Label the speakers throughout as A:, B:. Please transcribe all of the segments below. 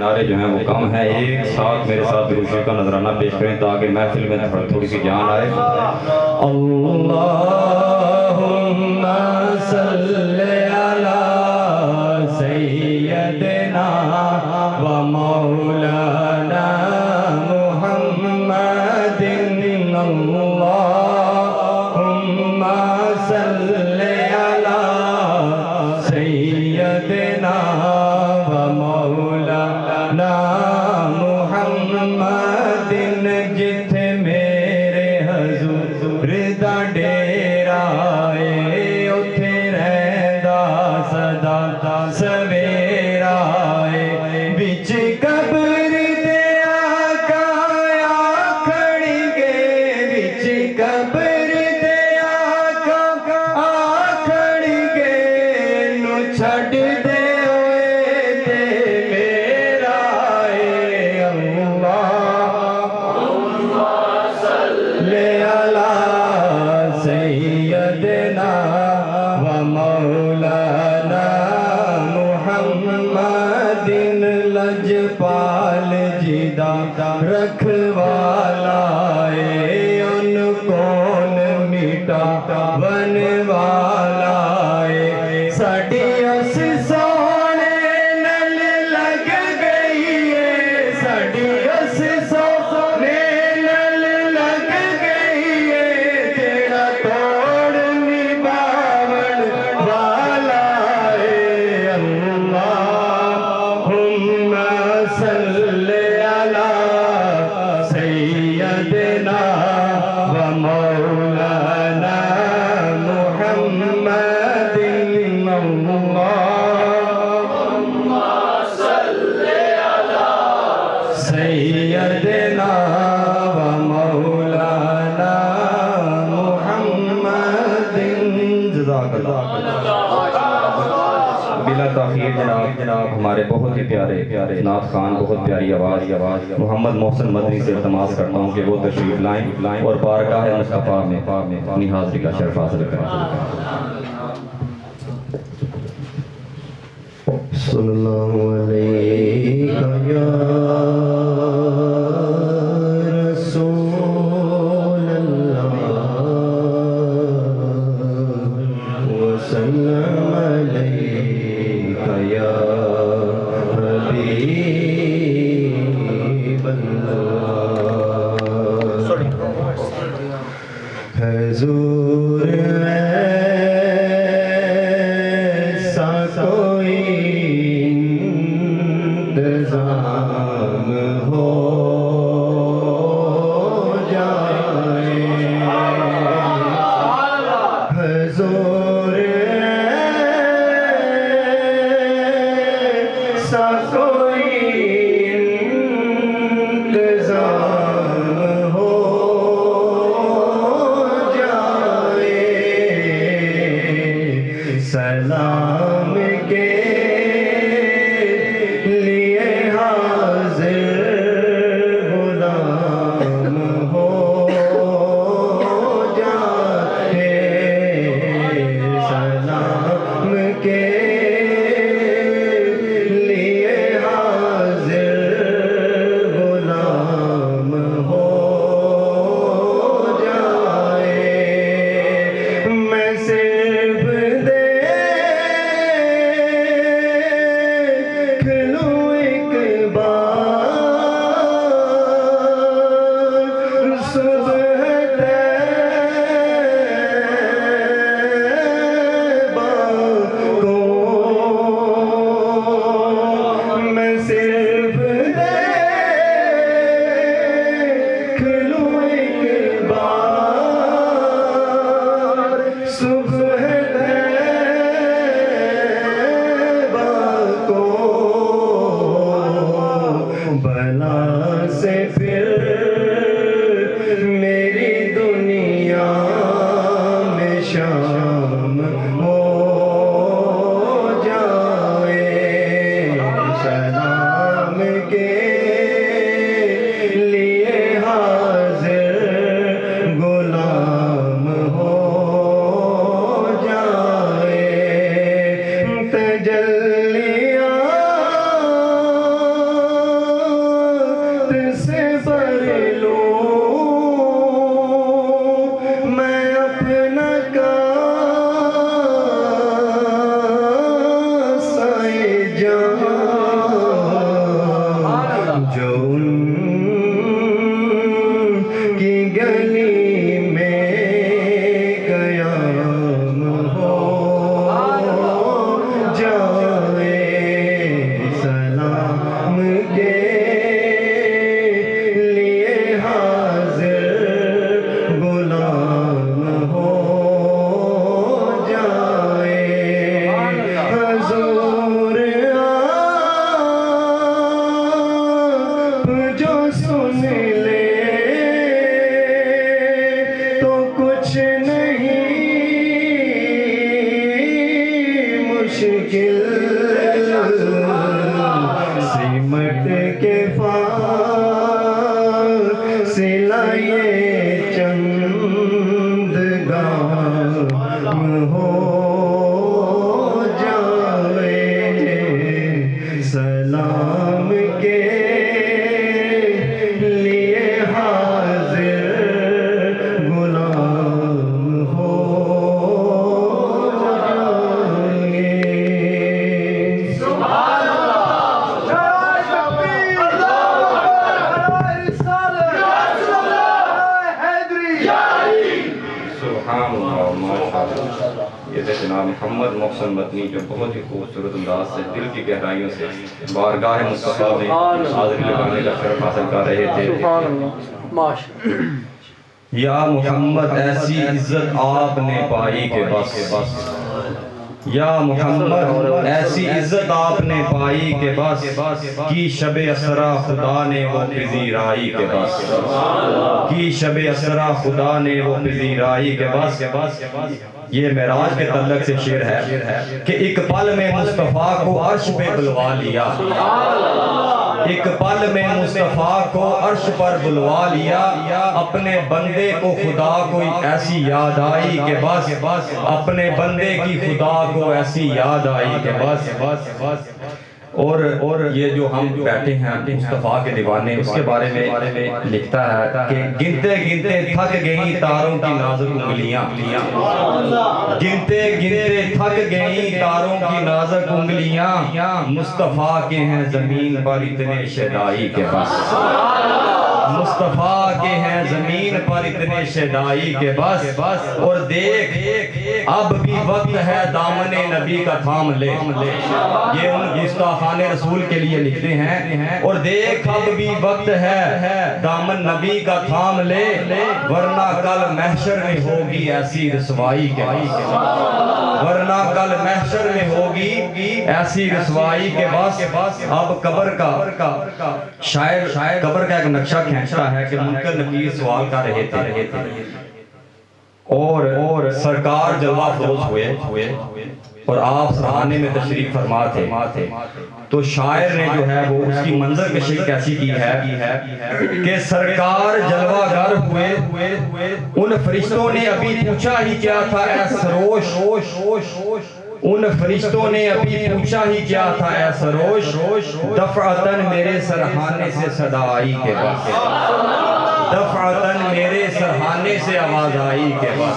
A: کنارے جو ہیں وہ کم ہیں، ایک ساتھ میرے ساتھ درود شریف کا نذرانہ پیش کریں تاکہ محفل میں تھوڑی سی جان آئے۔ اللہم صلی علی سیدنا و مولانا محمد، اللہم صلی علی سیدنا و مولانا محمد، جتھے میرے حضور دا ڈیرا ہے اتھے رہندا سدا سویرا ہے، بچ قبر دے آقا آکھڑ گے، بچ قبر دے آقا آکھڑ گے، نو چھڈ دے ہوئے تے میرا اے اللہم صلی علی سیدنا و مولانا محمد، لجپال جدا رکھوالا اے ان کون مٹا ون والا اے، ساڈی اس سونے نل لگ گئی ہے، ساڈی اس سونے نل لگ گئی ہے، تیرا توڑ نبھاون والا اے اللہم صلی علی سیدنا و مولانا محمد، اللہم صلی علی سیدنا و مولانا محمد۔ جزاک اللہ۔ بلا تاخیر جناب ہمارے بہت ہی پیارے نعت خان، بہت پیاری آواز محمد محسن مدنی سے التماس کرتا ہوں کہ وہ تشریف لائیں اور بارگاہ مصطفیٰ میں اپنی حاضری کا شرف حاصل کریں۔ صلی اللہ علیہ یا رسول اللہ وسلم علیہ یا حبیب اللہ، حضور ایسا کوئی انتظام ہو جائے، حضور ایسا کوئی انتظام ہو جائے، سلام کے لیے حاضر غلام ہو جائے، سلام کے لیے حاضر غلام ہو جائے، میں صرف دیکھ لوں ایک بار صبح طیبہ کو، میں صرف دیکھ لوں ایک بار صبح طیبہ کو، بلا سے پھر میری دنیا میں شام ہو جائے، سلام کے لیے حاضر غلام ہو جائے، تجلیات
B: پر لوں میں اپنا کاسۂ جان، جو ان کی گلی میں قیام ہو جائے، سلام کے لیے حاضر غلام ہو جائے، حضور آپ جو سن لے تو کچھ نہیں مشکل، سمٹ کے فاصلہ یہ چند گام ہو جائے، سلام کے لیے حاضر غلام ہو جائے۔
A: سبحان اللہ، ماشاءاللہ۔ یہ تھے جناب محمد محسن مدنی، جو بہت ہی خوبصورت انداز سے دل کی گہرائیوں سے بارگاہ مصطفیٰ میں حاضری لگانے کا شرف حاصل کر رہے تھے۔ یا محمد ایسی عزت آپ نے پائی کہ بس، یا محمد ایسی عزت آپ نے پائی کہ بس، کی شب اسرا خدا نے وہ پذیرائی کہ بس، کی شب اسرا خدا نے وہ پذیرائی کہ بس۔ یہ معراج کے تعلق سے شعر ہے کہ ایک پل میں مصطفیٰ کو عرش پہ بلوا لیا، ایک پل میں مصطفیٰ کو عرش پر بلوا لیا، اپنے بندے کو خدا کو ایسی یاد آئی کہ بس، اپنے بندے کی خدا کو ایسی یاد آئی کہ بس۔ اور یہ جو ہم بیٹھے ہیں مصطفیٰ کے دیوانے، اس کے بارے میں لکھتا ہے کہ گنتے گنتے تھک گئیں تاروں کی نازک انگلیاں، گنتے گنتے تھک گئیں تاروں کی نازک انگلیاں، مصطفیٰ کے ہیں زمین پر اتنے شیدائی کے بس، مصطفیٰ کے ہیں زمین پر اتنے شیدائی کے بس۔ اور دیکھ اب بھی وقت ہے دامن نبی کا تھام لے، یہ ان گستاخان رسول کے لیے لکھتے ہیں۔ اور دیکھ اب بھی وقت ہے دامن نبی کا تھام لے، ورنہ کل محشر میں ہوگی ایسی رسوائی کے بس، ورنہ کل محشر میں ہوگی ایسی رسوائی کے بس۔ اب قبر کا شاعر قبر کا ایک نقشہ کھینچتا ہے کہ منکر نکیر سوال کر رہے تھے اور سرکار جلوہ فروز ہوئے اور آپ سرحانے میں تشریف فرما تھے، تو شاعر نے جو ہے وہ اس کی منظر کشی کیسی کی ہے کہ سرکار جلوہ گر ہوئے، ان فرشتوں نے ابھی پوچھا ہی کیا تھا اے سروش، ان فرشتوں نے ابھی پوچھا ہی کیا تھا اے سروش، دفعتاً میرے سرحانے سے صدا آئی کے بس، دفعتاً میرے سرحانے سے آواز آئی کے بس۔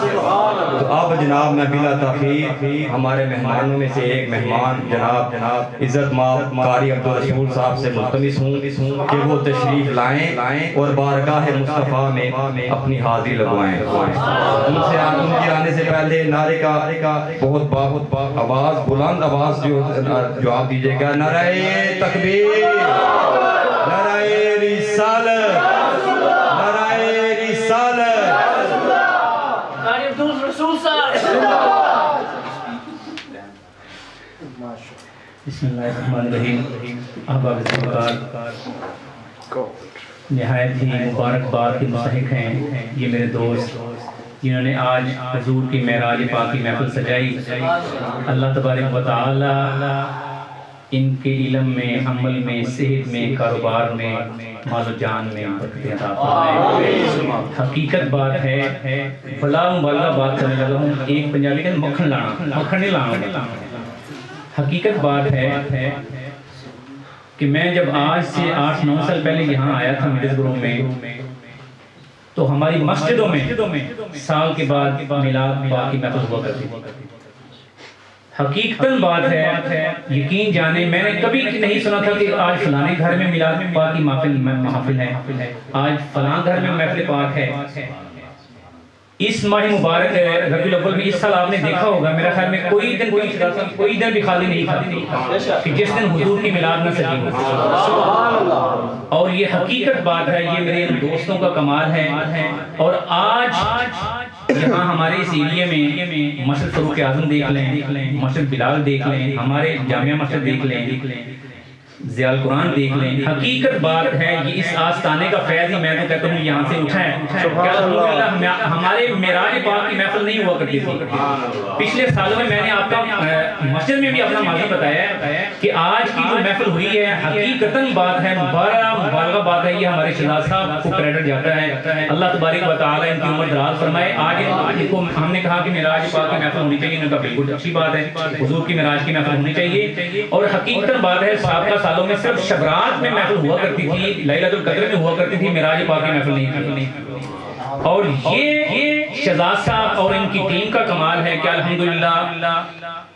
A: تو اب جناب میں بلا تاخیر ہمارے مہمانوں میں سے ایک مہمان جناب عزت مآب قاری عبدالرسول صاحب سے ملتمس ہوں کہ وہ تشریف لائیں اور بارگاہ مصطفیٰ میں اپنی حاضری لگوائیں۔ ان کے آنے سے پہلے نعرے کا بہت آواز، بلند آواز جو آپ دیجئے گا، نعرہ تکبیر، نعرہ رسالت، نعرہ رسالت، قاری عبدالرسول صاحب۔
C: بسم اللہ الرحمن الرحیم۔ احباب سرکار، نہایت ہی مبارکباد کے مستحق ہیں یہ میرے دوست جنہوں نے آج حضور کی معراج پاک کی محفل سجائی۔ اللہ تبارک و تعالی ان کے علم میں، عمل میں، صحت میں، کاروبار میں، مال و جان میں برکت عطا فرمائے۔ حقیقت بات ہے، بلا مبالغہ بات کرنے لگا ہوں، ایک پنجابی کہتے ہیں مکھن لانا، مکھن نہیں لانا، حقیقت بات ہے کہ میں جب آج سے 8-9 سال پہلے یہاں آیا تھا مڈل گروہ میں تو ہماری مسجدوں میں سال کے بعد میلاد پاک کی محفل ہوا کرتی تھی۔ حقیقتاً بات ہے، یقین جانے میں نے کبھی نہیں سنا تھا کہ آج فلانے گھر میں میلاد پاک کی محفل ہے، آج فلاں گھر میں محفل پاک ہے۔ اس ماہ مبارک ربیع الاول میں اس سال آپ نے دیکھا ہوگا میرا خیال میں کوئی دن بھی خالی نہیں تھا کہ جس دن حضور کی میلاد نہ سجی ہو۔ اور یہ حقیقت بات ہے، یہ میرے دوستوں کا کمال ہے۔ اور آج یہاں ہمارے اس ایریے میں مسجد فاروق اعظم دیکھ لیں، مسجد بلال دیکھ لیں، ہمارے جامعہ مسجد دیکھ لیں، ضیاء القرآن دیکھ لیں۔ حقیقت بات ہے یہ اس آستانے کا فیض ہی میں تو کہتا ہوں یہاں سے اٹھا ہے کہ الحمدللہ ہمارے معراج پاک کی محفل نہیں ہوا کرتی تھی۔ پچھلے سالوں میں نے آپ کا مسجد میں بھی اپنا ماضی بتایا ہے کہ آج کی جو محفل ہوئی ہے حقیقتاً بات ہے، مبارکہ بات ہے، یہ ہمارے شہزاد صاحب کو کریڈٹ جاتا ہے۔ اللہ تبارک و تعالیٰ ان کی عمر دراز فرمائے۔ آج ہم نے کہا کہ معراج پاک کی محفل ہونی چاہیے، ان کا بالکل اچھی بات ہے، حضور کی معراج کی محفل ہونی چاہیے۔ اور حقیقتاً بات ہے سابقہ سالوں میں صرف شبرات میں محفل ہوا کرتی تھی، لیلۃ القدر میں ہوا کرتی تھی، معراج پاک کی محفل نہیں تھی۔ اور یہ شہزاد صاحب اور ان کی ٹیم کا کمال ہے کہ الحمدللہ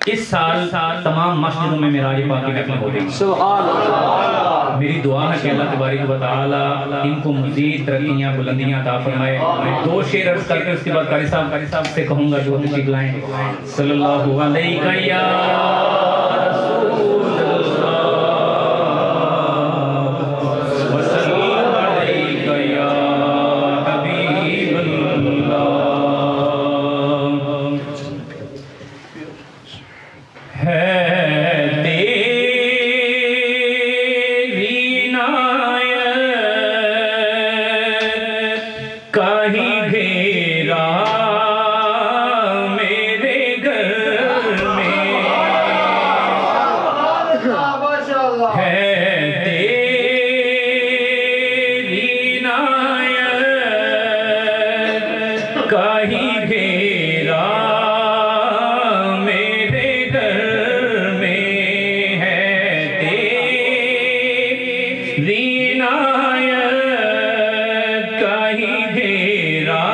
C: اس سال تمام مسجدوں میں معراج پاک کی محفل ہو گئی۔ سبحان اللہ۔ میری دعا ہے کہ اللہ تبارک و تعالی ان کو مزید ترقیاں بلندیاں عطا فرمائے۔ میں 2 شعر عرض کر کے اس کے بعد قاری صاحب سے کہوں گا جو تشریف لائیں۔ صلی اللہ علیہ یا رسول اللہ وسلم علیہ یا حبیب اللہ۔ ہے تیری عنایت کا ہی گھیرا میرے گھر میں، ہے تیری عنایت کا ہی گھیرا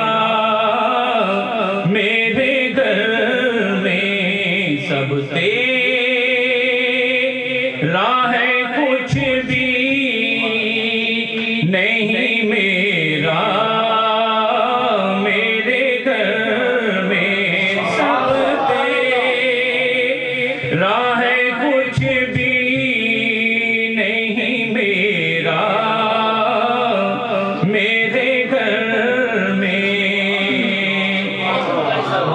C: راہ کچھ بھی نہیں میرا میرے گھر میں، سب راہ کچھ بھی نہیں میرا میرے گھر میں۔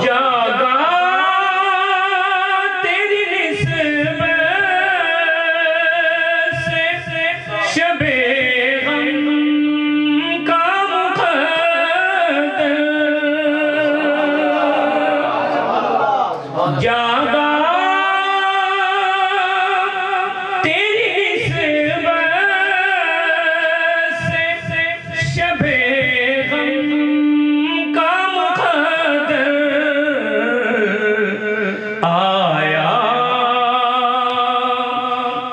C: جاگا تیری نسبت شب غم کا مقدر، جاگا تیری نسبت سے شب غم کا مقدر، آیا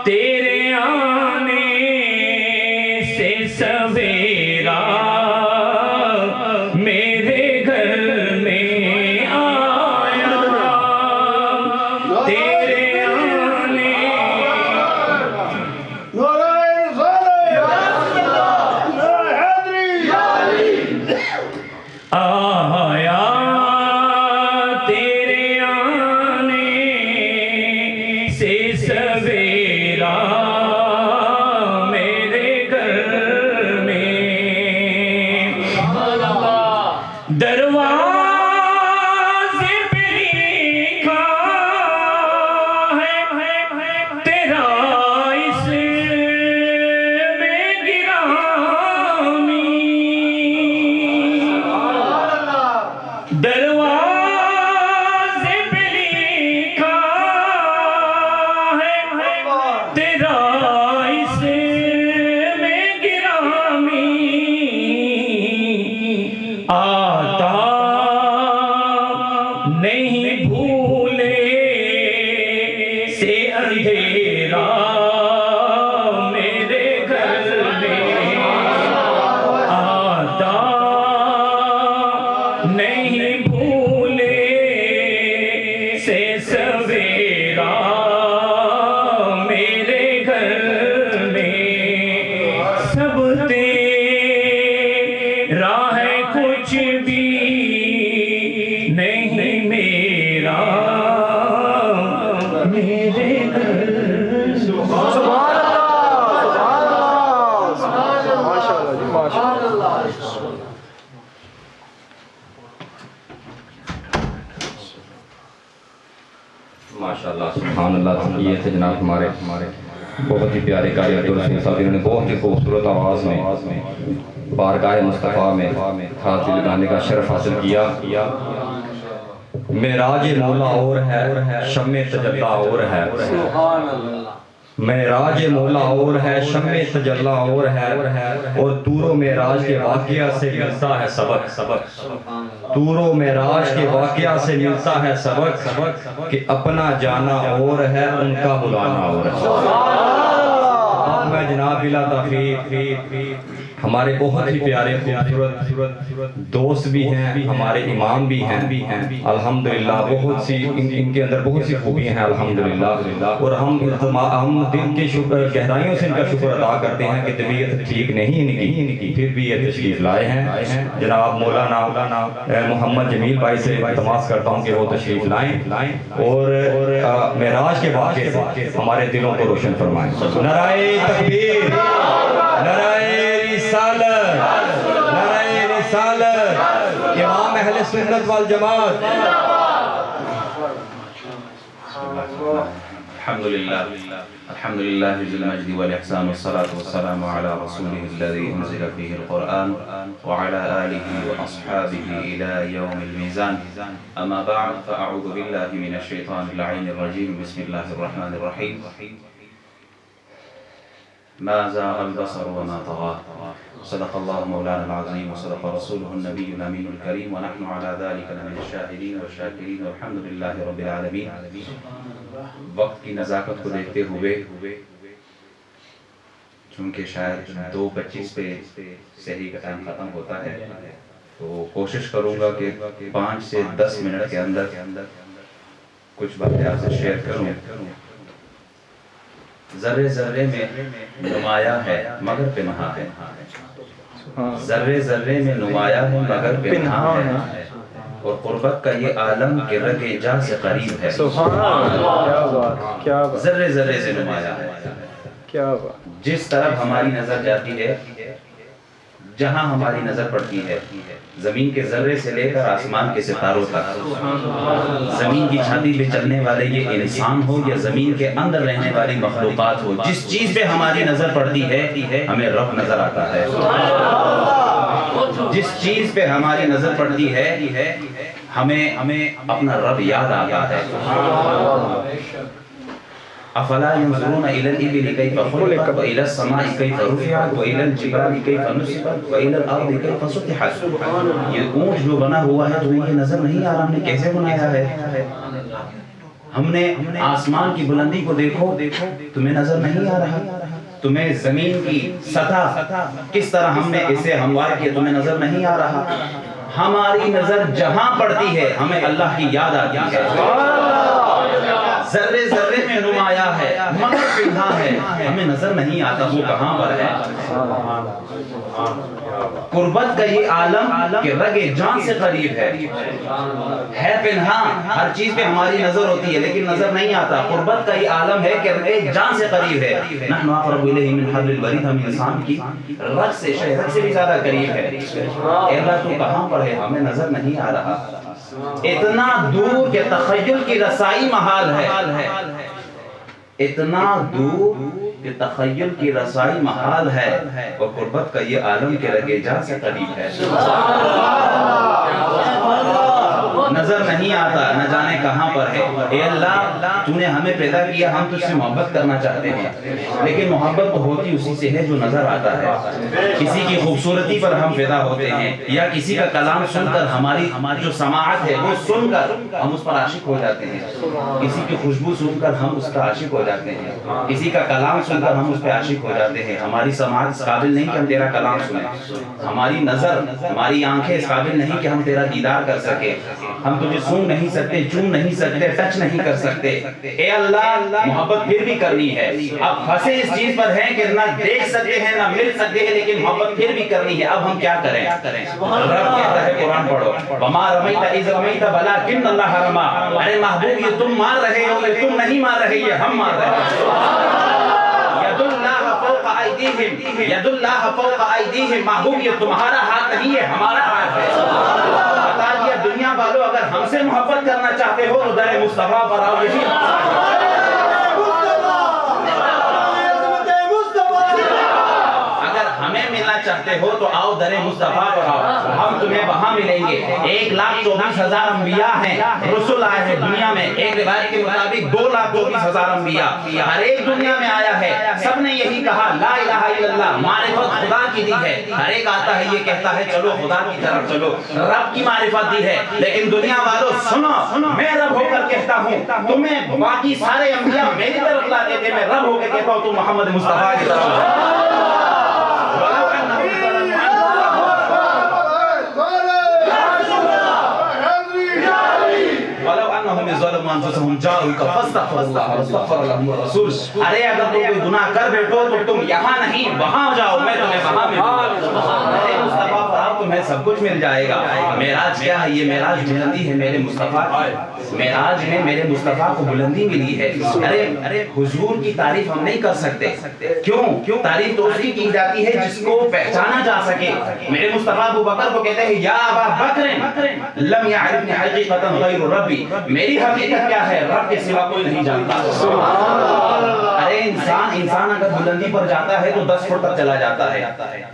C: تیرے آنے سے سویرا میرے گھر میں، آیا تیرے آنے آیا تیرے آنے سے سویرا میرے گھر میں، دروازے پہ لکھا ہے تیرا اس میں گرامی، دروازے پہ لکھا ہے تیرا اس میں گرامی، آتا نہیں بھولے سے اندھیرا راہ کچھ بھی نہیں میرا میرے گھر
D: سبحان اللہ ماشاءاللہ جی ماشاءاللہ
A: ماشاءاللہ سبحان اللہ. یہ تھے جناب ہمارے بہت ہی پیارے قاری عبدالرحیم صاحب، انہوں نے بہت ہی خوبصورت آواز میں بارگاہ مصطفیٰ میں حاضری لگانے کا شرف حاصل کیا. معراج مولا اور ہے، شمع تجلی اور ہے. معراج مولا اور ہے، شمع تجلی اور ہے، اور طور و معراج کے واقعہ سے ملتا ہے سبق. طور و معراج کے واقعہ سے ملتا ہے سبق کہ اپنا جانا اور ہے، ان کا بلانا اور ہے. اب میں جناب بلا تاخیر ہمارے بہت ہی پیارے خوبصورت دوست بھی ہیں، ہمارے امام بھی ہیں الحمدللہ. بہت سی ان کے اندر بہت سی خوبیاں ہیں الحمدللہ، اور ہم دل کے گہرائیوں سے ان کا شکر ادا کرتے ہیں کہ طبیعت ٹھیک نہیں ان کی، پھر بھی یہ تشریف لائے ہیں. جناب مولانا محمد جمیل بھائی سے التماس کرتا ہوں کہ وہ تشریف لائیں اور معراج کے واقعے سے ہمارے دلوں کو روشن فرمائیں. نعرہ تکبیر، نعرہ رسالت، امام اہل سنت والجماعت.
E: الحمدللہ ذی المجد والاحسان والصلاة والسلام على رسوله الذي انزل فيه القرآن وعلى آله وأصحابه إلى يوم الميزان. أما بعد فأعوذ بالله من الشيطان اللعين الرجيم. بسم الله الرحمن الرحيم. ما زاغ البصر وما طغى. صدق الله مولانا العظيم وصدق رسوله النبي الأمين الكريم ونحن على ذلك لمن الشاهدين والشاكرين والحمد لله رب العالمين. وقت کی نزاکت کو دیکھتے ہوئے چونکہ شاید 2:25 پہ سحری کا ٹائم ختم ہوتا ہے تو کوشش کروں گا کہ 5 سے 10 منٹ کے اندر کچھ باتیں آپ سے شیئر کروں. ذرے ذرے میں نمایاں ہے مگر پنہاں ہے. ذرے ذرے میں نمایاں ہے مگر پنہاں ہے، اور قربت کا یہ عالم کہ رگ جا سے قریب ہے. ذرے ذرے سے نمایاں ہے. جس طرف ہماری نظر جاتی ہے، جہاں ہماری نظر پڑتی ہے، زمین کے ذرے سے لے کر آسمان کے ستاروں تک، زمین کی چھاتی پہ چلنے والے یہ انسان ہو یا زمین کے اندر رہنے والی مخلوقات ہو، جس چیز پہ ہماری نظر پڑتی ہے ہمیں رب نظر آتا ہے. جس چیز پہ ہماری نظر پڑتی ہے ہمیں اپنا رب یاد آتا ہے. افلا ينظرون الى الابل كيف خلقت والى السماء كيف رفعت والى الجبال كيف نصبت والى الارض كيف سطحت. یہ اونٹ جو بنا ہوا ہے تمہیں یہ نظر نہیں آ رہا ہم نے کیسے بنایا ہے؟ ہم نے آسمان کی بلندی کو دیکھو تمہیں نظر نہیں آ رہا؟ تمہیں زمین کی سطح کس طرح ہم نے اسے ہموار کیا تمہیں نظر نہیں آ رہا؟ ہماری نظر جہاں پڑتی ہے ہمیں اللہ کی یاد آتی ہے. ذرے ذرے میں نمایاں ہے مگر پنہاں ہے، ہمیں نظر نہیں آتا وہ کہاں پر ہے. قربت کا یہ عالم کہ رگ جان سے قریب ہے پنہاں. ہر چیز پہ ہماری نظر ہوتی ہے لیکن نظر نہیں آتا. قربت کا یہ عالم ہے کہ رگ جان سے قریب ہے. نحن اقرب الیہ من حبل الورید، ہم انسان کی رگ سے شہد سے بھی زیادہ قریب ہے. اے اللہ تو کہاں پر ہے ہمیں نظر نہیں آ رہا. اتنا دور کہ تخیل کی رسائی محال ہے، اتنا دور کہ تخیل کی رسائی محال ہے، اور قربت کا یہ عالم کے رگے جان سے قریب ہے. نظر نہیں آتا نہ جانے کہاں پر ہے. اے اللہ تو نے ہمیں پیدا کیا، ہم تجھ سے محبت کرنا چاہتے ہیں لیکن محبت تو ہوتی اسی سے ہے جو نظر آتا ہے. کسی کی خوبصورتی پر ہم پیدا ہوتے ہیں یا کسی کا کلام سن کر ہماری جو سماعت ہے وہ سن کر ہم اس پر عاشق ہو جاتے ہیں. کسی کی خوشبو سن کر ہم اس کا عاشق ہو جاتے ہیں. کسی کا کلام سن کر ہم اس پہ عاشق ہو جاتے ہیں. ہماری سماعت اس قابل نہیں کہ ہم تیرا کلام سنیں، ہماری نظر ہماری آنکھیں اس قابل نہیں کہ ہم تیرا دیدار کر سکیں. ہم ہم تجھے سونگ نہیں سکتے، چوم نہیں سکتے، ٹچ نہیں کر سکتے. اے اللہ محبت پھر بھی کرنی ہے. اب پھنسے اس چیز پر ہیں کہ نہ دیکھ سکتے ہیں نہ مل سکتے ہیں، لیکن محبت پھر بھی کرنی ہے. اب ہم کیا کریں؟ رب کہتا ہے قرآن پڑھو، وما رمیت اذ رمیت ولکن اللہ رمی. ارے محبوب یہ تم مار رہے ہو، یہ تم نہیں مار رہے، یہ ہم مار رہے ہیں. ید اللہ فوق ایدیہم، ید اللہ فوق ایدیہم. محبوب یہ تمہارا ہاتھ نہیں ہے، ہمارا ہاتھ ہے. بتا دیا دنیا والوں اگر ہم سے محبت کرنا چاہتے ہو تو در مصطفیٰ پر آؤ. یہی ہمیں ملنا چاہتے ہو تو آؤ در مصطفیٰ پر آؤ، ہم تمہیں وہاں ملیں گے. 1,24,000 انبیاء ہیں، رسول آئے ہیں دنیا میں. ایک روایت کے مطابق 2,24,000 انبیاء ہر ایک دنیا میں آیا ہے. سب نے یہی کہا لا الہ الا اللہ، معرفت خدا کی دی ہے. ہر ایک آتا ہے یہ کہتا ہے چلو خدا کی طرف چلو، رب کی معرفت دی ہے. لیکن دنیا والوں سنو، میں رب ہو کر کہتا ہوں، تمہیں باقی سارے انبیاء میری طرف لاتے تھے، میں رب ہو کے کہتا ہوں تم محمد مصطفیٰ کی طرف. ارے اگر تم کوئی گناہ کر بیٹھو تو تم یہاں نہیں وہاں جاؤ، میں تمہیں وہاں ملوں. مصطفیٰ پر آؤ تمہیں سب کچھ مل جائے گا. معراج کیا ہے؟ یہ معراج بلندی ہے میرے مصطفیٰ کی. معراج میں میرے مصطفیٰ کو بلندی ملی ہے. ارے حضور کی تعریف ہم نہیں کر سکتے. کیوں؟ تعریف تو اس کی جاتی ہے جس کو پہچانا جا سکے. میرے مصطفیٰ ابو بکر کو کہتے ہیں یا ابا بکر لم یعرفنی حقیقتا غیر ربی. میری حقیقت کیا ہے؟ رب کے سوا کوئی نہیں جانتا. ارے انسان اگر بلندی پر جاتا ہے تو 10 فٹ تک چلا جاتا ہے،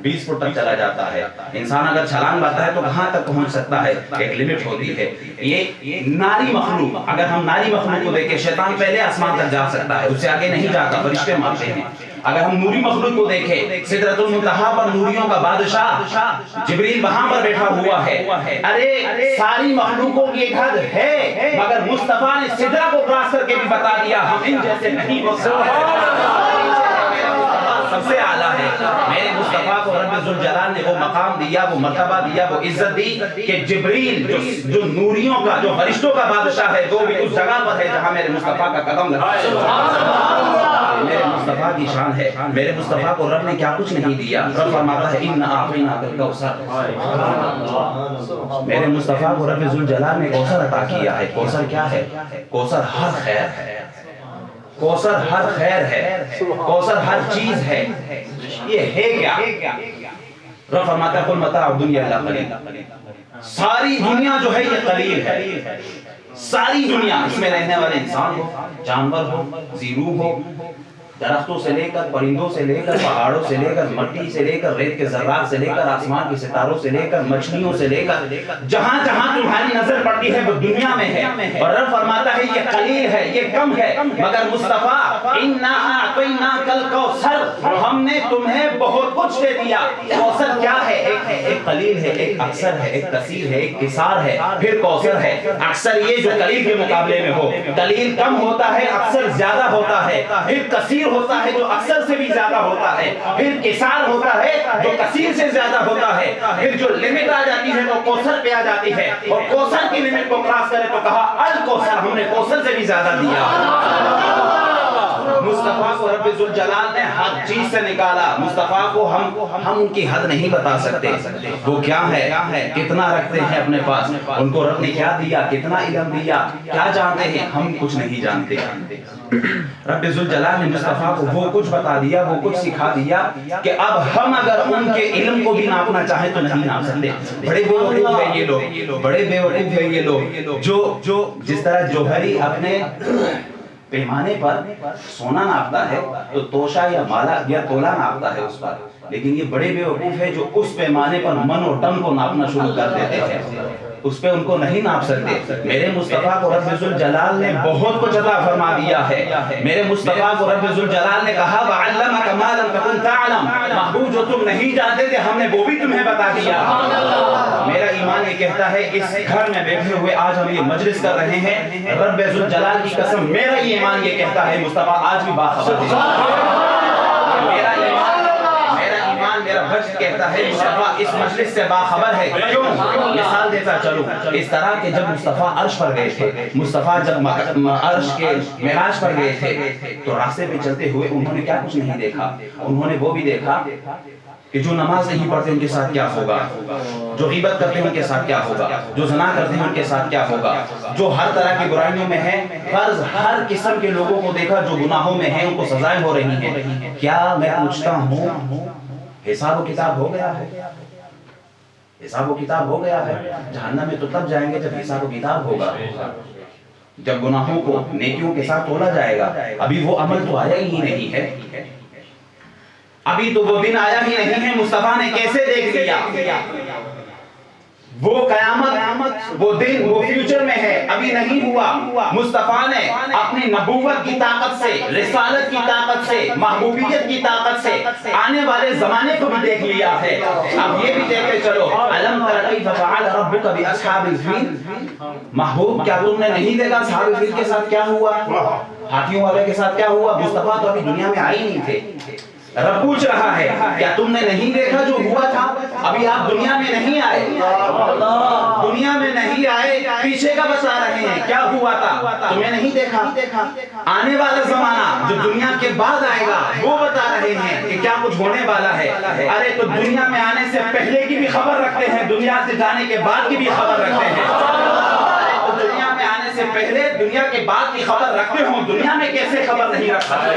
E: 20 فٹ تک چلا جاتا ہے. انسان اگر چھلانگ مارتا ہے تو کہاں تک پہنچ سکتا ہے؟ ایک لمٹ ہوتی ہے. یہ ناری مخلوق، اگر ہم ناری مخلوق کو دیکھیں، شیطان پہلے آسمان تک جا سکتا ہے، اس سے آگے نہیں جاتا، فرشتے مارتے ہیں. اگر ہم نوری مخلوق کو دیکھیں، سدرۃ المنتہا پر نوریوں کا بادشاہ جبریل وہاں پر بیٹھا ہوا ہے. ارے ساری مخلوقوں کی ایک حد ہے، مگر مصطفیٰ نے سدرہ کو کراس کر کے بھی بتا دیا ہم ان جیسے نہیں ہو سکتے. سب سے اعلیٰ ہے میرے مصطفیٰ کو رب ذوالجلال نے وہ مقام دیا، وہ مرتبہ دیا، وہ عزت دی کہ جبریل جو نوریوں کا، جو فرشتوں کا بادشاہ ہے، وہ بھی اس جگہ پر ہے جہاں میرے مصطفیٰ کا قدم لگا. میرے مصطفیٰ کی شان ہے. میرے مصطفیٰ کو رب نے کیا کچھ نہیں دیا. رب فرماتا ہے اِنَّا أَعْطَيْنَاكَ الْكَوْثَرَ. میرے مصطفیٰ کو رب ذوالجلال نے کوثر عطا کیا ہے. کوثر کیا ہے؟ کوثر ہر خیر ہے، کوثر ہر خیر ہے، کوثر ہر چیز ہے. یہ ہے کیا؟ رب فرماتا ہے قُلْ مَتَاعُ الدُّنْيَا إِلَّا قَلِيلٌ. ساری دنیا جو ہے یہ قلیل ہے. ساری دنیا، اس میں رہنے والے انسان ہو، جانور ہو، زیرو ہو، درختوں سے لے کر، پرندوں سے لے کر، پہاڑوں سے لے کر، مٹی سے لے کر، ریت کے ذرات سے لے کر، آسمان کے ستاروں سے لے کر، مچھلیوں سے لے کر، جہاں جہاں تمہاری نظر پڑتی ہے وہ دنیا میں ہے. اور رب فرماتا ہے یہ قلیل ہے، یہ کم ہے، مگر مصطفیٰ اِنَّا أَعْطَيْنَاكَ الْكَوْثَرَ، ہم نے تمہیں بہت کچھ دے دیا. کوثر کیا ہے؟ ایک قلیل ہے، ایک اکثر ہے، ایک کثیر ہے، ایک کثار ہے، پھر کوثر ہے. اکثر یہ جو قلیل کے مقابلے میں ہو، قلیل کم ہوتا ہے، اکثر زیادہ ہوتا ہے. پھر کثیر ہوتا ہے جو اکثر سے بھی زیادہ ہوتا ہے. پھر کثار ہوتا ہے جو کثیر سے زیادہ ہوتا ہے. پھر جو لمٹ آ جاتی ہے وہ کوثر پہ آ جاتی ہے، اور کوثر کی لمٹ کو کراس کرے تو کہا الکوثر، ہم نے کوثر سے بھی زیادہ دیا. مصطفیٰ کو رب ذوالجلال نے ہر چیز سے نکالا. مصطفیٰ کو ہم ان کی حد نہیں بتا سکتے. وہ کیا ہے، کتنا رکھتے ہیں اپنے پاس، ان کو رب نے کیا دیا، کتنا علم دیا، کیا جانتے ہیں، ہم کچھ نہیں جانتے. رب ذوالجلال نے مصطفیٰ کو وہ کچھ بتا دیا، وہ کچھ سکھا دیا کہ اب ہم اگر ان کے علم کو بھی ناپنا چاہیں تو نہیں ناپ سکتے. بڑے بیوقوف ہیں یہ لوگ، بڑے بیوقوف ہیں یہ لوگ جو جس طرح جوہری اپنے پیمانے پر سونا ناپتا ہے تو توشا یا مالا یا تولا ناپتا ہے اس پر، لیکن یہ بڑے بیوقوف ہے جو اس پیمانے پر من و ٹن کو ناپنا شروع کر دیتے ہیں، اس پہ ان کو نہیں ناپ سکتے. میرے مصطفیٰ کو رب ذوالجلال نے بہت کچھ عطا فرما دیا ہے. میرے مصطفیٰ کو رب ذوالجلال نے کہا وَعَلَّمَكَ مَا لَمْ تَكُنْ تَعْلَمْ، محبوب جو تم نہیں جانتے تھے ہم نے وہ بھی تمہیں بتا دیا. میرا ایمان یہ کہتا ہے اس گھر میں بیٹھے ہوئے آج ہم یہ مجلس کر رہے ہیں، رب ذوالجلال کی قسم میرا ایمان یہ کہتا ہے مصطفیٰ آج بھی باخبر ہے. میرا وجد کہتا ہے مصطفیٰ اس مجلس سے باخبر ہے. کیوں؟ مثال دیتا چلوں. اس طرح کہ جب مصطفیٰ عرش پر گئے تھے, مصطفیٰ جب عرش کے معراج پر گئے تھے تو راستے پہ چلتے ہوئے انہوں نے کیا کچھ نہیں دیکھا. انہوں نے وہ بھی دیکھا کہ جو نماز نہیں پڑھتے ان کے ساتھ کیا ہوگا, جو غیبت کرتے ہیں ان کے ساتھ کیا ہوگا, جو زنا کرتے ہیں ان کے ساتھ کیا ہوگا, جو ہر طرح کی برائیوں میں ہیں. فرض ہر قسم کے لوگوں کو دیکھا جو گناہوں میں ہیں, ان کو سزائیں ہو رہی ہیں. کیا میں پوچھتا ہوں حساب و کتاب ہو گیا ہے؟ حساب و کتاب ہو گیا ہے. جہنم میں تو تب جائیں گے جب حساب و کتاب ہوگا, جب گناہوں کو نیکیوں کے ساتھ تولا جائے گا. ابھی وہ عمل تو آیا ہی نہیں ہے, ابھی تو وہ دن آیا ہی نہیں ہے. مصطفیٰ نے کیسے دیکھ لیا؟ وہ قیامت, وہ دن, وہ فیوچر میں ہے, ابھی نہیں ہوا. مصطفیٰ نے اپنی نبوت کی طاقت سے, رسالت کی طاقت سے, محبوبیت کی طاقت سے آنے والے زمانے کو بھی دیکھ لیا ہے. اب یہ بھی دیکھتے چلو, الم تر کیف فعل ربک باصحاب الفیل. محبوب کیا تم نے نہیں دیکھا اصحاب الفیل کے ساتھ کیا ہوا, ہاتھیوں والے کے ساتھ کیا ہوا؟ مصطفیٰ تو ابھی دنیا میں آئے نہیں تھے. رب پوچھ رہا ہے کیا تم نے نہیں دیکھا جو ہوا تھا؟ ابھی آپ دنیا میں نہیں آئے, دنیا میں نہیں آئے, پیچھے کا بتا رہے ہیں کیا ہوا تھا, تمہیں نہیں دیکھا. آنے والا زمانہ جو دنیا کے بعد آئے گا وہ بتا رہے ہیں کہ کیا کچھ ہونے والا ہے. ارے تو دنیا میں آنے سے پہلے کی بھی خبر رکھتے ہیں, دنیا سے جانے کے بعد کی بھی خبر رکھتے ہیں. دنیا میں آنے سے پہلے دنیا کے بعد کی خبر رکھتے ہوں, دنیا میں کیسے خبر نہیں رکھ سکتے؟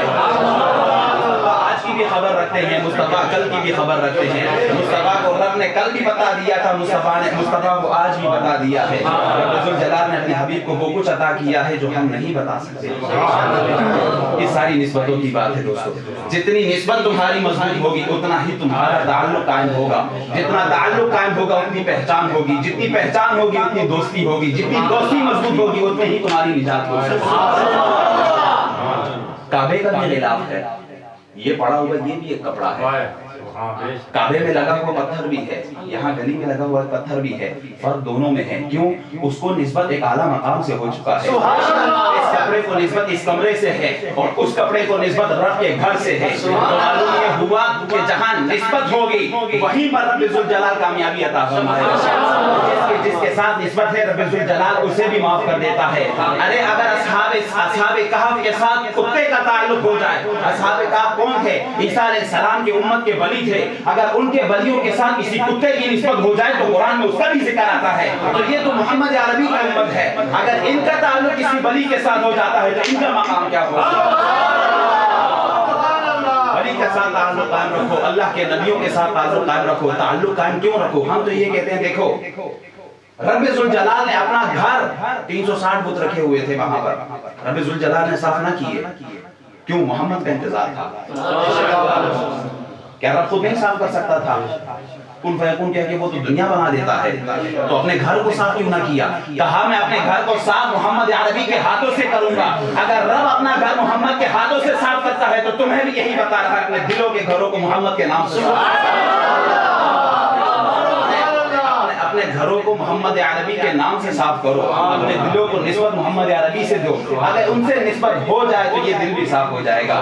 E: آج کی بھی خبر رکھتے ہیں, مصطفیٰ کل کی بھی خبر رکھتے ہیں. مصطفیٰ کو رب نے کل بھی بتا دیا تھا, مصطفیٰ کو آج بھی بتا دیا ہے. رب ذوالجلال نے اپنے حبیب کو وہ کچھ عطا کیا ہے جو ہم نہیں بتا سکتے. یہ ساری نسبتوں کی بات ہے دوستو. جتنی نسبت تمہاری مضبوط ہوگی اتنا ہی تمہارا تعلق قائم ہوگا, جتنا تعلق قائم ہوگا اتنی پہچان ہوگی, جتنی پہچان ہوگی اتنی دوستی ہوگی, جتنی دوستی مضبوط ہوگی اتنی ہی تمہاری نجات ہوگی. کعبے کا بھی غلاف ہے, یہ پڑا ہوا یہ بھی ایک کپڑا ہے. کعبے میں لگا ہوا پتھر بھی ہے, یہاں گلی میں لگا ہوا پتھر بھی ہے. فرق دونوں میں ہے. کیوں؟ اس کو نسبت ایک اعلیٰ مقام سے ہو چکا ہے. اس کپڑے کو نسبت اس کمرے سے ہے اور اس کپڑے کو نسبت رب کے گھر سے ہے. تو معلوم یہ ہوا کہ جہاں نسبت ہوگی وہیں پر رب ذوالجلال کامیابی عطا فرمائے گا. جس کے ساتھ نسبت ہے رب ذوالجلال اسے بھی معاف کر دیتا ہے. ارے اگر اصحاب کہف کے ساتھ کتے کا تعلق ہو جائے, اصحاب کہف کون تھے؟ عیسیٰ علیہ السلام کی امت کے ولی تھے. اگر ان کے ولیوں کے ساتھ کسی کتے کی نسبت ہو جائے تو قرآن میں اس کا بھی ذکر آتا ہے. تو یہ تو محمد عربی کا امت ہے. اگر ان کا تعلق کسی ولی کے ساتھ ہو جاتا ہے تو ان کا مقام کیا ہوگا؟ ولی کے ساتھ تعلق قائم رکھو, اللہ کے نبیوں کے ساتھ تعلق قائم رکھو. تعلق قائم کیوں رکھو؟ ہم تو یہ کہتے ہیں دیکھو رب ذوالجلال نے اپنا گھر 360 بت رکھے ہوئے تھے وہاں پر, رب ذوالجلال نے صاف نہ کیے. کیوں؟ محمد کا انتظار تھا. کیا رب خود نہیں صاف کر سکتا تھا؟ کن فیکون کہہ کے وہ تو دنیا بنا دیتا ہے. تو اپنے گھر کو صاف کیوں نہ کیا؟ کہا میں اپنے گھر کو صاف محمد عربی کے ہاتھوں سے کروں گا. اگر رب اپنا گھر محمد کے ہاتھوں سے صاف کرتا ہے تو تمہیں بھی یہی بتا رہا ہے اپنے دلوں کے گھروں کو محمد کے نام سے اپنے گھروں کو محمد عربی کے نام سے صاف کرو, اپنے دلوں کو نسبت محمد عربی سے دو. اگر ان سے نسبت ہو جائے تو یہ دل بھی صاف ہو جائے گا.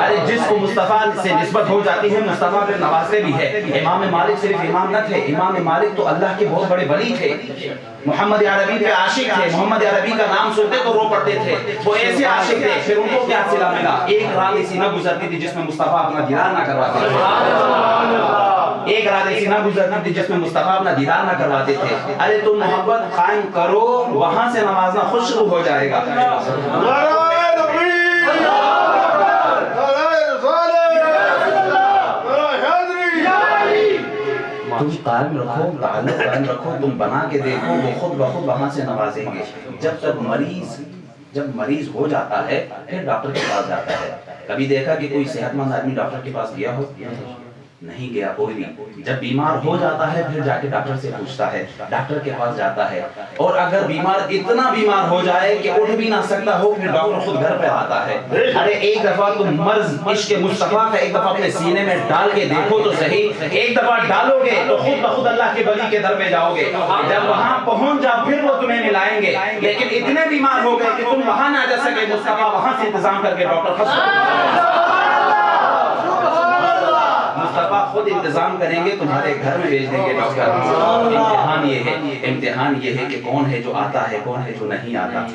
E: ارے جس کو مصطفیٰ سے نسبت ہو جاتی ہے مصطفیٰ پہ نوازتے بھی ہے. امام مالک صرف امام نہ تھے, امام مالک تو اللہ کے بہت بڑے ولی تھے. محمد عربی پہ عاشق تھے, محمد عربی کا نام سنتے تو رو پڑتے تھے. وہ ایسے عاشق تھے, پھر ان کو کیا صلہ ملا؟ ایک رات ایسی نہ گزرتی تھی جس میں مصطفیٰ اپنا دیدار نہ کرواتے تھے. ایک رات ایسی نہ گزرتی تھی جس میں مصطفیٰ اپنا دیدار نہ کرواتے تھے. ارے تم محبت قائم کرو, وہاں سے نوازنا خوشبو ہو جائے گا. تم قائم رکھو, تعلق قائم رکھو, تم بنا کے دیکھو, وہ خود بخود وہاں سے نوازیں گے. جب مریض ہو جاتا ہے پھر ڈاکٹر کے پاس جاتا ہے. کبھی دیکھا کہ کوئی صحت مند آدمی ڈاکٹر کے پاس گیا ہو؟ نہیں گیا کوئی نہیں. جب بیمار ہو جاتا ہے پھر جا کے ڈاکٹر سے پوچھتا ہے, ڈاکٹر کے پاس جاتا ہے. اور اگر بیمار اتنا بیمار ہو جائے کہ اٹھ بھی نہ سکتا ہو پھر ڈاکٹر خود گھر پہ آتا ہے. ارے ایک دفعہ تم مرض عشق مصطفیٰ کا ایک دفعہ اپنے سینے میں ڈال کے دیکھو تو صحیح. ایک دفعہ ڈالو گے تو خود بخود اللہ کے ولی کے در پہ جاؤ گے. جب وہاں پہنچ جاؤ پھر وہ تمہیں ملائیں گے. لیکن اتنے بیمار ہو گئے کہ تم وہاں نہ جا سکے, مصطفیٰ وہاں سے انتظام کر کے ڈاکٹر مصطفیٰ خود انتظام کریں گے تمہارے گھر میں بھیج دیں گے ڈاکٹر. امتحان یہ ہے کہ کون ہے جو آتا ہے, کون ہے جو نہیں آتا,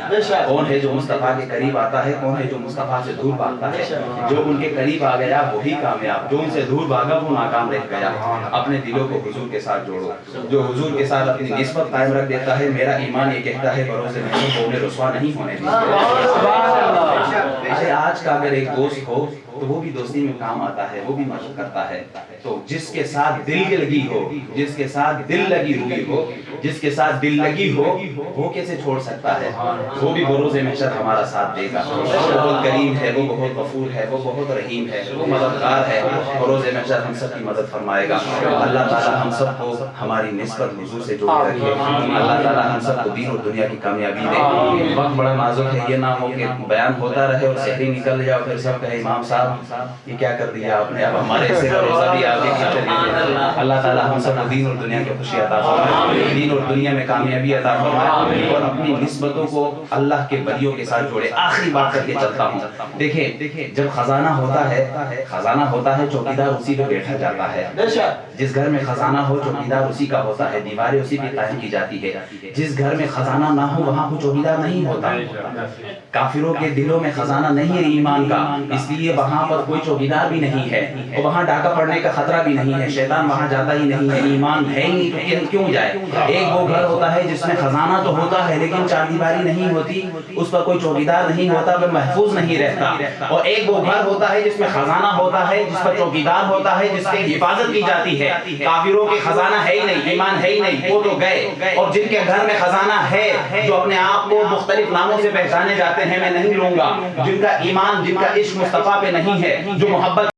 E: کون ہے جو مصطفیٰ کے قریب آتا ہے, کون ہے جو مصطفیٰ سے دور بھاگتا ہے. جو ان کے قریب آ گیا وہی کامیاب, جو ان سے دور بھاگا وہ ناکام رہ گیا. اپنے دلوں کو حضور کے ساتھ جوڑو. جو حضور کے ساتھ اپنی نسبت قائم رکھ دیتا ہے, میرا ایمان یہ کہتا ہے بروز محشر کو انہیں رسوا نہیں ہونے دیتا. آج کا اگر ایک دوست ہو تو وہ بھی دوستی میں کام آتا ہے, وہ بھی مدد کرتا ہے. تو جس کے ساتھ دل لگی ہو, جس کے ساتھ دل لگی ہوئی ہو, جس کے ساتھ دل لگی ہو, وہ کیسے چھوڑ سکتا ہے؟ وہ بھی بروز محشر ہمارا ساتھ دے گا. وہ بہت کریم ہے, وہ بہت غفور ہے, وہ بہت رحیم ہے, وہ مددگار ہے. بروز محشر ہم سب کی مدد فرمائے گا. اللہ تعالی ہم سب کو ہماری نسبت حضور سے جوڑے رکھے. اللہ تعالی ہم سب کو دین اور دنیا کی کامیابی دے. وقت بڑا نازک ہے, یہ نہ ہو کہ بیان ہوتا رہے اور سحری نکل جائے اور پھر سب کہے امام صاحب یہ کیا کر دیا آپ نے, اب ہمارے سے روزہ بھی آپ اللہ تعالیٰ ہم سب کو دین اور دنیا کی خوشی عطا فرمائے, دین اور دنیا میں کامیابی عطا فرمائے, اور اپنی نسبتوں کو اللہ کے ولیوں کے ساتھ جوڑے. آخری بات کر کے چلتا ہوں. دیکھیں جب خزانہ ہوتا ہے چوکیدار اسی پہ بیٹھا جاتا ہے. جس گھر میں خزانہ ہو چوکیدار اسی کا ہوتا ہے, دیواریں اسی پہ قائم کی جاتی ہے. جس گھر میں خزانہ نہ ہو وہاں کوئی چوکیدار نہیں ہوتا. کافروں کے دلوں میں خزانہ نہیں ہے ایمان کا, اس لیے وہاں پر کوئی چوکیدار بھی نہیں ہے, اور وہاں ڈاکہ پڑنے کا خطرہ بھی نہیں ہے. شیطان وہاں جاتا ہی نہیں ہے, ایمان ہے ہی نہیں تو کیوں جائے. ایک وہ گھر ہوتا ہے جس میں خزانہ تو ہوتا ہے لیکن چار دیواری نہیں ہوتی, اس پر کوئی چوکیدار نہیں ہوتا, وہ محفوظ نہیں رہتا. اور ایک وہ گھر ہوتا ہے جس میں خزانہ ہوتا ہے, جس پر چوکیدار ہوتا ہے, جس کی حفاظت کی جاتی ہے. کافروں کے خزانہ ہے ہی نہیں, ایمان ہے ہی نہیں, وہ تو گئے. اور جن کے گھر میں خزانہ ہے, جو اپنے آپ کو مختلف ناموں سے پہچانے جاتے ہیں, میں نہیں لوں گا, جن کا ایمان, جن کا عشق مصطفیٰ پہ نہیں ہے, جو محبت